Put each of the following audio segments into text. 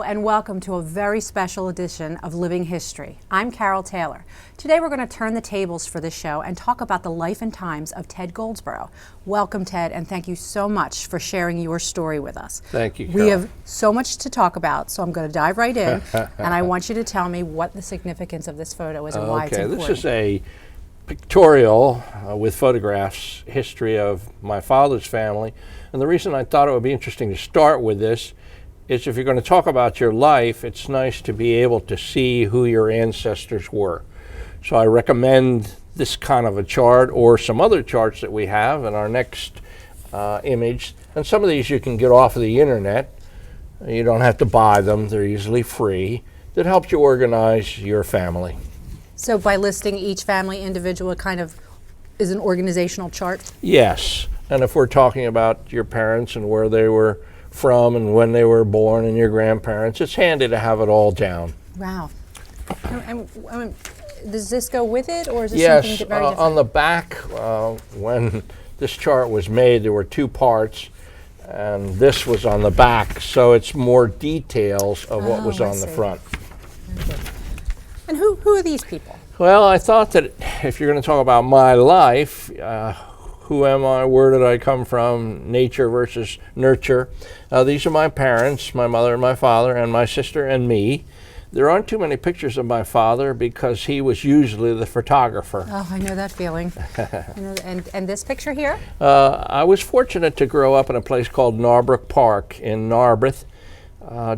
and welcome to a very special edition of Living History. I'm Carol Taylor. Today we're going to turn the tables for this show and talk about the life and times of Ted Goldsborough. Welcome, Ted, and thank you so much for sharing your story with us. Thank you, Carol. We have so much to talk about, so I'm going to dive right in, and I want you to tell me what the significance of this photo is and why it's important. This is a pictorial with photographs, history of my father's family. And the reason I thought it would be interesting to start with this is if you're going to talk about your life, it's nice to be able to see who your ancestors were. So I recommend this kind of a chart or some other charts that we have in our next image. And some of these you can get off of the internet. You don't have to buy them. They're usually free. That helps you organize your family. So by listing each family individual, it kind of is an organizational chart? Yes. And if we're talking about your parents and where they were from and when they were born and your grandparents, it's handy to have it all down. Wow. And does this go with it, or is it something very different? On the back, when this chart was made, there were two parts, and this was on the back, so it's more details of what was on the front. And who are these people? Well, I thought that if you're going to talk about my life, who am I, where did I come from, nature versus nurture. These are my parents, my mother and my father, and my sister and me. There aren't too many pictures of my father because he was usually the photographer. Oh, I know that feeling. And this picture here? I was fortunate to grow up in a place called Narberth Park in Narberth,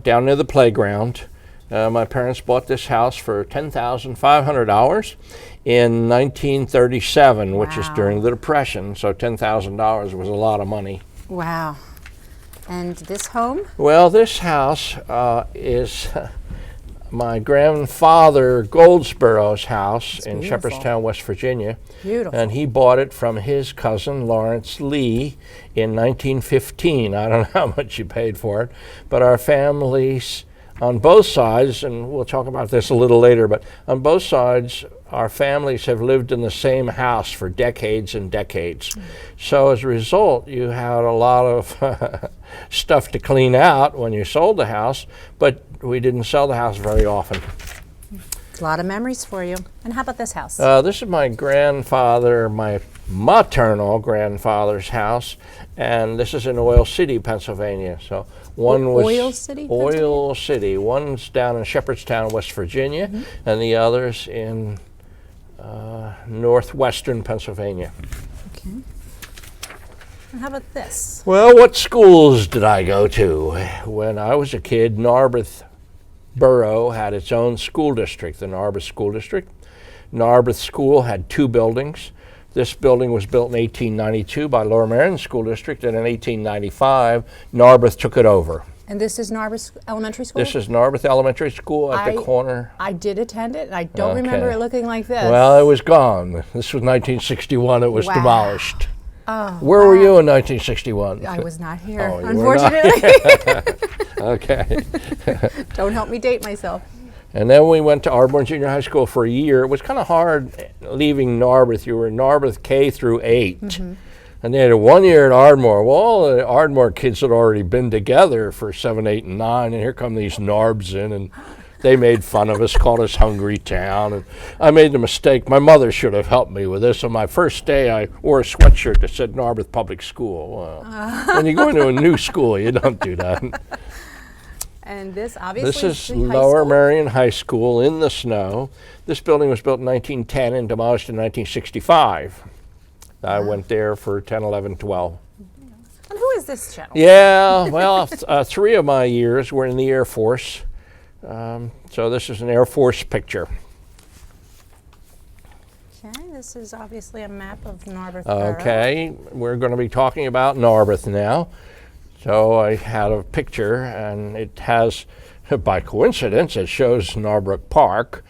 down near the playground. My parents bought this house for $10,500 in 1937, which is during the Depression, so $10,000 was a lot of money. Wow. And this home? Well, this house is my grandfather Goldsborough's house in Shepherdstown, West Virginia. Beautiful. And he bought it from his cousin Lawrence Lee in 1915. I don't know how much he paid for it, but our families on both sides, and we'll talk about this a little later, but on both sides, our families have lived in the same house for decades and decades. So as a result, you had a lot of stuff to clean out when you sold the house, but we didn't sell the house very often. A lot of memories for you. And how about this house? This is my grandfather, my maternal grandfather's house, and this is in Oil City, Pennsylvania. So one was Oil City, Oil City. One's down in Shepherdstown, West Virginia, and the other's in northwestern Pennsylvania. Okay. And how about this? Well, what schools did I go to? When I was a kid, Narberth Borough had its own school district, the Narberth School District. Narberth School had two buildings. This building was built in 1892 by Lower Merion School District, and in 1895, Narberth took it over. And this is Narberth Elementary School? This is Narberth Elementary School at the corner. I did attend it, and I don't remember it looking like this. Well, it was gone. This was 1961. It was demolished. Oh, Where were you in 1961? I was not here, Oh, unfortunately. Okay. Don't help me date myself. And then we went to Ardmore Junior High School for a year. It was kind of hard leaving Narberth. You were in Narberth K through 8. And they had 1 year at Ardmore. Well, all the Ardmore kids had already been together for 7, 8, and 9. And here come these Narbs in, and they made fun of us, called us Hungry Town. And I made the mistake. My mother should have helped me with this. On my first day, I wore a sweatshirt that said Narberth Public School. Well, when you go into a new school, you don't do that. And this obviously This is Lower Merion High School in the snow. This building was built in 1910 and demolished in 1965. I went there for 10, 11, 12. And who is this gentleman? Yeah, well, 3 of my years were in the Air Force. So this is an Air Force picture. Okay, this is obviously a map of Narberth Borough. Okay, we're going to be talking about Narberth now. So I had a picture, and it has, by coincidence, it shows Narberth Park.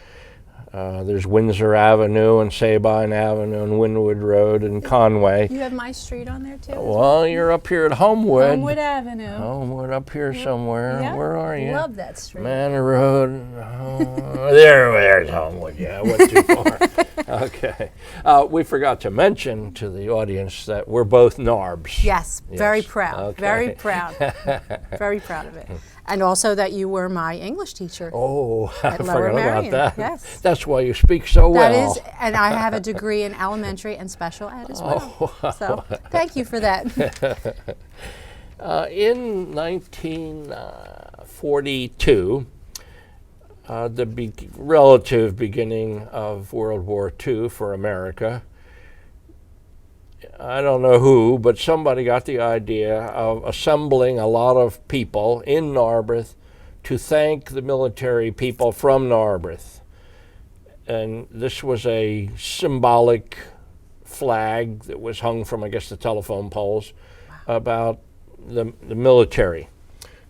There's Windsor Avenue and Sabine Avenue and Wynwood Road and Conway. You have my street on there too? Well, you're up here at Homewood. Homewood Avenue. Homewood up here somewhere. Yeah? Where are you? Love that street. Manor Road. There's Homewood. Yeah, I went too far. Okay. We forgot to mention to the audience that we're both Narbs. Yes, very Yes. proud. Okay. Very proud. Very proud of it. And also that you were my English teacher. Oh, I At Lower forgot Merion, about that. yes. That's why you speak so well. That is, and I have a degree in elementary and special ed as well. So thank you for that. In 1942, the relative beginning of World War II for America, I don't know who, but somebody got the idea of assembling a lot of people in Narberth to thank the military people from Narberth. And this was a symbolic flag that was hung from, I guess, the telephone poles about the military.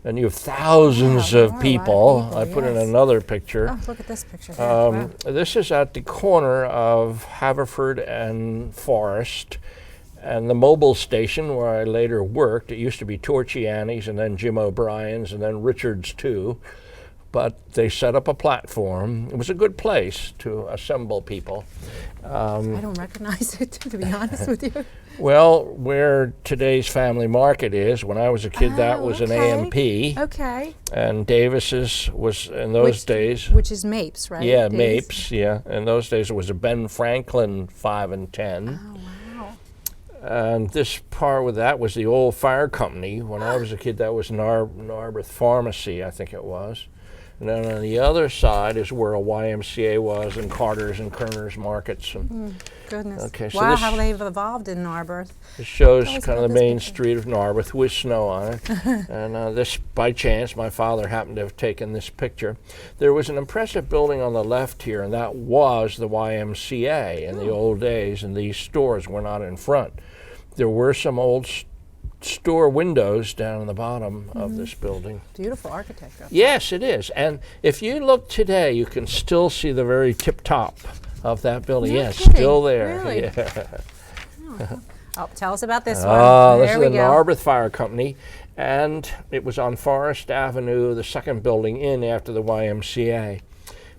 And you have thousands of people. I put in yes. another picture. Oh, look at this picture here. Wow. This is at the corner of Haverford and Forest, and the mobile station where I later worked. It used to be Torchiani's and then Jim O'Brien's and then Richard's too. But they set up a platform. It was a good place to assemble people. I don't recognize it, to be honest with you. Well, where today's Family Market is, when I was a kid, that was an AMP. Okay. And Davis's was, in those days. Which is Mapes, right? Yeah, Davis? Mapes, yeah. In those days, it was a Ben Franklin 5 and 10. Oh, wow. And this part with that was the old fire company. When I was a kid, that was Narberth Pharmacy, I think it was. And then on the other side is where a YMCA was, and Carter's and Kerner's markets. And Goodness. Okay, so wow, this- how they've evolved in Narberth. it shows Tell us kind of about the this main picture. street of Narberth with snow on it. And this, by chance, my father happened to have taken this picture. There was an impressive building on the left here, and that was the YMCA in the old days, and these stores were not in front. There were some old store windows down in the bottom of this building. Beautiful architecture. Yes, it is. And if you look today, you can still see the very tip top of that building. No Yes, kidding. still there. Really? Yeah. Oh, tell us about this one. This There is we the go. Narberth Fire Company, and it was on Forest Avenue, the second building in after the YMCA.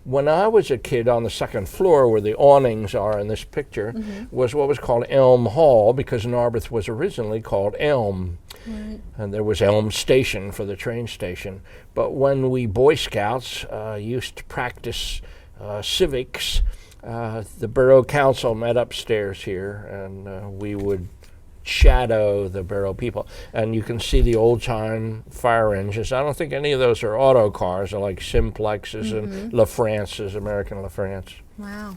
When I was a kid, on the second floor where the awnings are in this picture, was what was called Elm Hall, because Narberth was originally called Elm. Right. And there was Elm Station for the train station. But when we Boy Scouts used to practice civics, the Borough Council met upstairs here, and we would shadow the borough people. And you can see the old-time fire engines. I don't think any of those are auto cars. They're like Simplexes and LaFrance's, American LaFrance. Wow.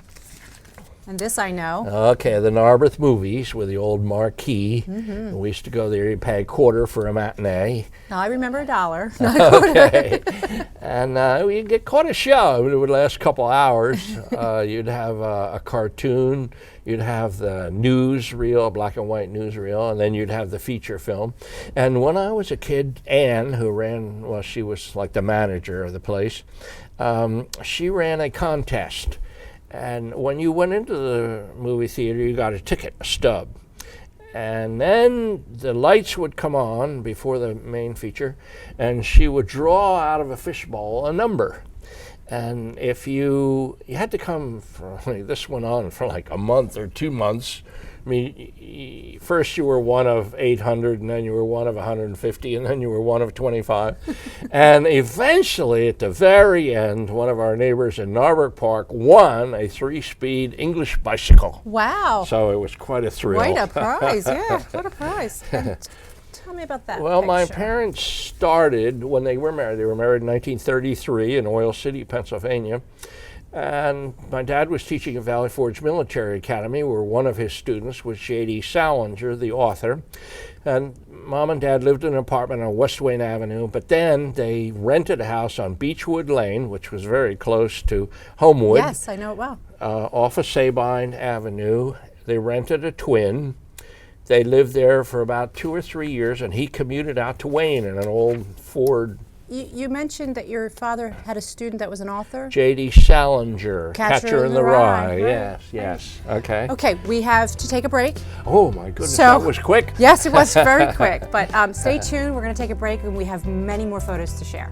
And this I know. Okay, the Narberth movies with the old marquee. We used to go there. You pay a quarter for a matinee. Now I remember $1. Okay. And you'd get quite a show. It would last a couple hours. You'd have a cartoon. You'd have the newsreel, black and white newsreel, and then you'd have the feature film. And when I was a kid, Anne, who ran, well, she was like the manager of the place, she ran a contest. And when you went into the movie theater, you got a ticket, a stub. And then the lights would come on before the main feature, and she would draw out of a fishbowl a number. And if you had to come for, this went on for like a month or 2 months. I mean, first you were one of 800, and then you were one of 150, and then you were one of 25. And eventually, at the very end, one of our neighbors in Narberth Park won a 3-speed English bicycle. Wow. So it was quite a thrill. Quite a prize, yeah. What a prize. And tell me about that Well, my picture. parents started when they were married. They were married in 1933 in Oil City, Pennsylvania. And my dad was teaching at Valley Forge Military Academy, where one of his students was J.D. Salinger, the author. And Mom and Dad lived in an apartment on West Wayne Avenue, but then they rented a house on Beechwood Lane, which was very close to Homewood, Yes, I know it well. off of Sabine Avenue. They rented a twin. They lived there for about 2 or 3 years, and he commuted out to Wayne in an old Ford. You mentioned that your father had a student that was an author. J.D. Salinger, Catcher in in the the Rye, Rye. right, Yes. Okay. Okay, we have to take a break. Oh my goodness, So- that was quick. Yes, it was very quick, but stay tuned. We're going to take a break, and we have many more photos to share.